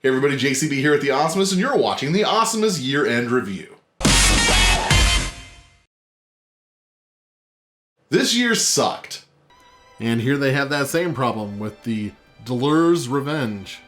Hey everybody, JCB here at The Awesomeness, and you're watching The Awesomeness Year-End Review. This year sucked. And here they have that same problem with the Deleuze Revenge.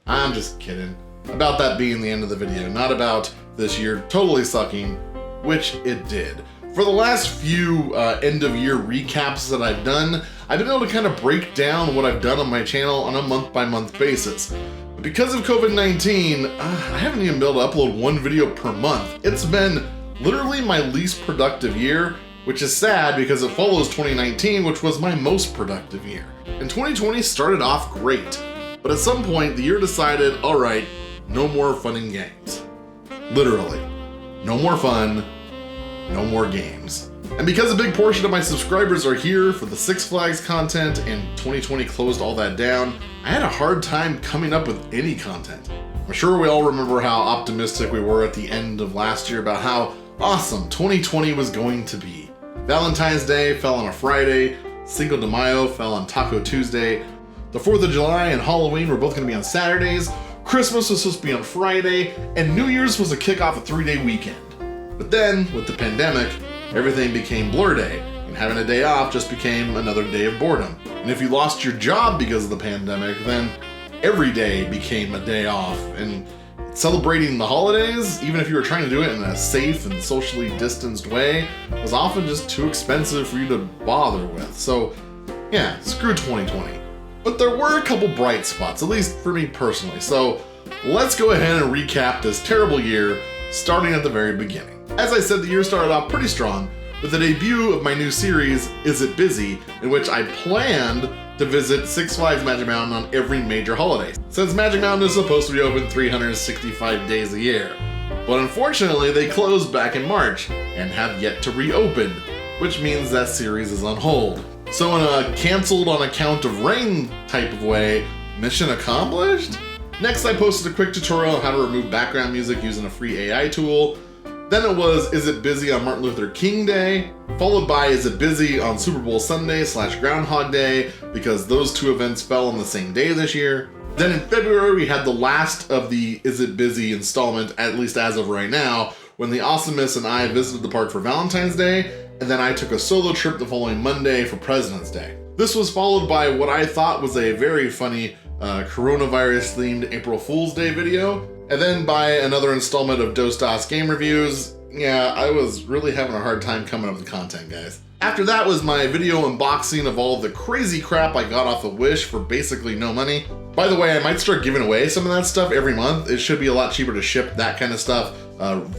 I'm just kidding. About that being the end of the video, not about this year totally sucking, which it did. For the last few end-of-year recaps that I've done, I've been able to kind of break down what I've done on my channel on a month-by-month basis. But because of COVID-19, I haven't even been able to upload one video per month. It's been literally my least productive year, which is sad because it follows 2019, which was my most productive year. And 2020 started off great, but at some point the year decided, all right, no more fun and games. Literally, no more fun, no more games. And because a big portion of my subscribers are here for the Six Flags content and 2020 closed all that down, I had a hard time coming up with any content. I'm sure we all remember how optimistic we were at the end of last year about how awesome 2020 was going to be. Valentine's Day fell on a Friday, Cinco de Mayo fell on Taco Tuesday, the 4th of July and Halloween were both going to be on Saturdays, Christmas was supposed to be on Friday, and New Year's was to kick off a 3-day weekend. But then, with the pandemic, everything became blur day, and having a day off just became another day of boredom. And if you lost your job because of the pandemic, then every day became a day off, and celebrating the holidays, even if you were trying to do it in a safe and socially distanced way, was often just too expensive for you to bother with. So yeah, screw 2020. But there were a couple bright spots, at least for me personally. So let's go ahead and recap this terrible year, starting at the very beginning. As I said, the year started off pretty strong with the debut of my new series, Is It Busy?, in which I planned to visit Six Flags Magic Mountain on every major holiday, since Magic Mountain is supposed to be open 365 days a year. But unfortunately, they closed back in March and have yet to reopen, which means that series is on hold. So in a canceled on account of rain type of way, mission accomplished? Next, I posted a quick tutorial on how to remove background music using a free AI tool. Then it was Is It Busy on Martin Luther King Day, followed by Is It Busy on Super Bowl Sunday / Groundhog Day, because those two events fell on the same day this year. Then in February, we had the last of the Is It Busy installment, at least as of right now, when the Awesomeness and I visited the park for Valentine's Day, and then I took a solo trip the following Monday for President's Day. This was followed by what I thought was a very funny coronavirus-themed April Fool's Day video, and then by another installment of DOS Game Reviews. Yeah, I was really having a hard time coming up with content, guys. After that was my video unboxing of all the crazy crap I got off of Wish for basically no money. By the way, I might start giving away some of that stuff every month. It should be a lot cheaper to ship that kind of stuff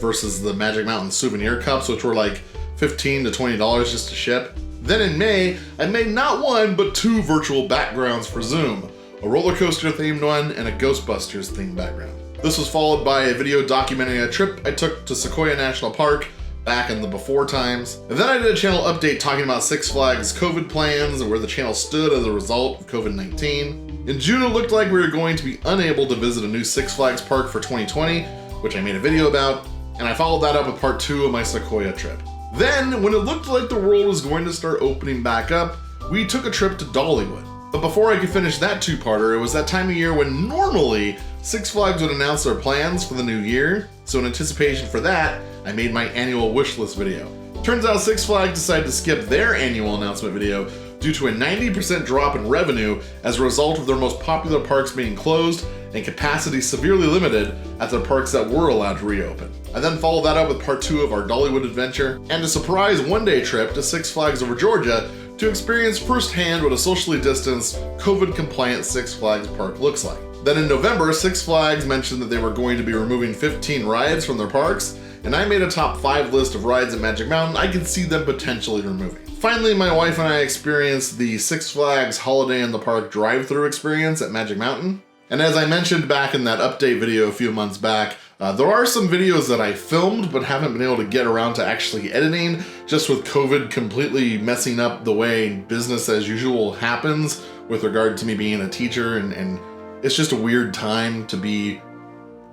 versus the Magic Mountain souvenir cups, which were like $15 to $20 just to ship. Then in May, I made not one, but 2 virtual backgrounds for Zoom. A roller coaster themed one and a Ghostbusters themed background. This was followed by a video documenting a trip I took to Sequoia National Park back in the before times. And then I did a channel update talking about Six Flags COVID plans and where the channel stood as a result of COVID-19. In June, it looked like we were going to be unable to visit a new Six Flags park for 2020, which I made a video about, and I followed that up with part 2 of my Sequoia trip. Then, when it looked like the world was going to start opening back up, we took a trip to Dollywood. But before I could finish that 2-parter, it was that time of year when normally Six Flags would announce their plans for the new year, so in anticipation for that, I made my annual wish list video. Turns out Six Flags decided to skip their annual announcement video due to a 90% drop in revenue as a result of their most popular parks being closed and capacity severely limited at the parks that were allowed to reopen. I then followed that up with part 2 of our Dollywood adventure and a surprise one-day trip to Six Flags over Georgia to experience firsthand what a socially distanced, COVID-compliant Six Flags park looks like. Then in November, Six Flags mentioned that they were going to be removing 15 rides from their parks, and I made a top 5 list of rides at Magic Mountain I could see them potentially removing. Finally, my wife and I experienced the Six Flags Holiday in the Park drive-thru experience at Magic Mountain. And as I mentioned back in that update video a few months back, there are some videos that I filmed but haven't been able to get around to actually editing, just with COVID completely messing up the way business as usual happens with regard to me being a teacher, and it's just a weird time to be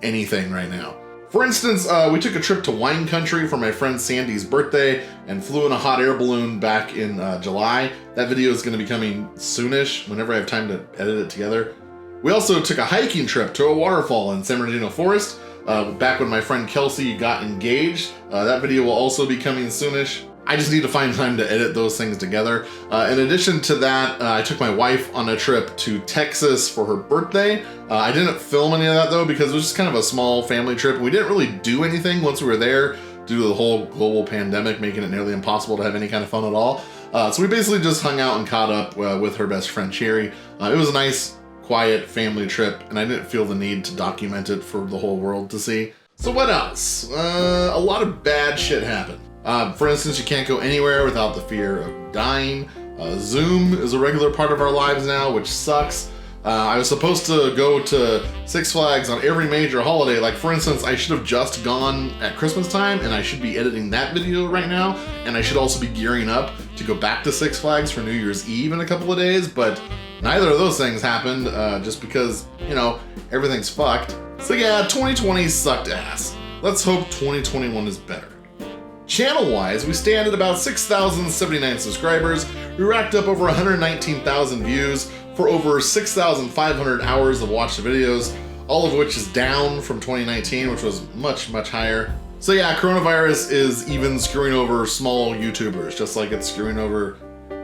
anything right now. For instance, we took a trip to wine country for my friend Sandy's birthday and flew in a hot air balloon back in July. That video is going to be coming soonish, whenever I have time to edit it together. We also took a hiking trip to a waterfall in San Bernardino Forest, back when my friend Kelsey got engaged. That video will also be coming soonish. I just need to find time to edit those things together. In addition to that, I took my wife on a trip to Texas for her birthday. I didn't film any of that though because it was just kind of a small family trip. We didn't really do anything once we were there due to the whole global pandemic making it nearly impossible to have any kind of fun at all. So we basically just hung out and caught up with her best friend Cherry. It was a nice, quiet family trip, and I didn't feel the need to document it for the whole world to see. So what else? A lot of bad shit happened. For instance, you can't go anywhere without the fear of dying. Zoom is a regular part of our lives now, which sucks. I was supposed to go to Six Flags on every major holiday. Like, for instance, I should have just gone at Christmas time, and I should be editing that video right now, and I should also be gearing up to go back to Six Flags for New Year's Eve in a couple of days, but neither of those things happened, just because, you know, everything's fucked. So yeah, 2020 sucked ass. Let's hope 2021 is better. Channel-wise, we stand at about 6,079 subscribers. We racked up over 119,000 views for over 6,500 hours of watched videos, all of which is down from 2019, which was much, much higher. So yeah, coronavirus is even screwing over small YouTubers, just like it's screwing over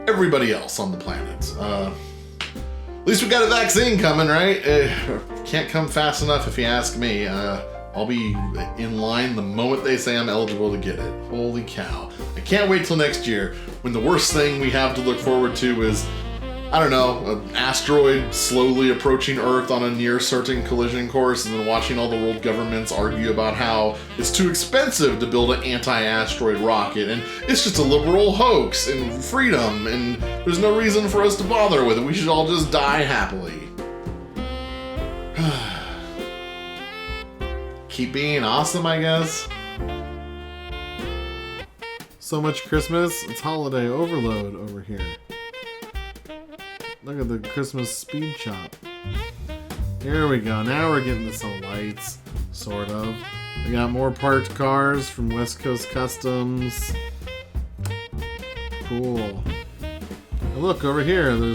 everybody else on the planet. At least we got a vaccine coming, right? Can't come fast enough if you ask me. I'll be in line the moment they say I'm eligible to get it. Holy cow. I can't wait till next year when the worst thing we have to look forward to is, I don't know, an asteroid slowly approaching Earth on a near certain collision course, and then watching all the world governments argue about how it's too expensive to build an anti-asteroid rocket, and it's just a liberal hoax and freedom, and there's no reason for us to bother with it. We should all just die happily. Keep being awesome, I guess. So much Christmas, it's holiday overload over here. Look at the Christmas speed chop. Here we go, now we're getting to some lights, sort of. We got more parked cars from West Coast Customs. Cool. And look, over here, there's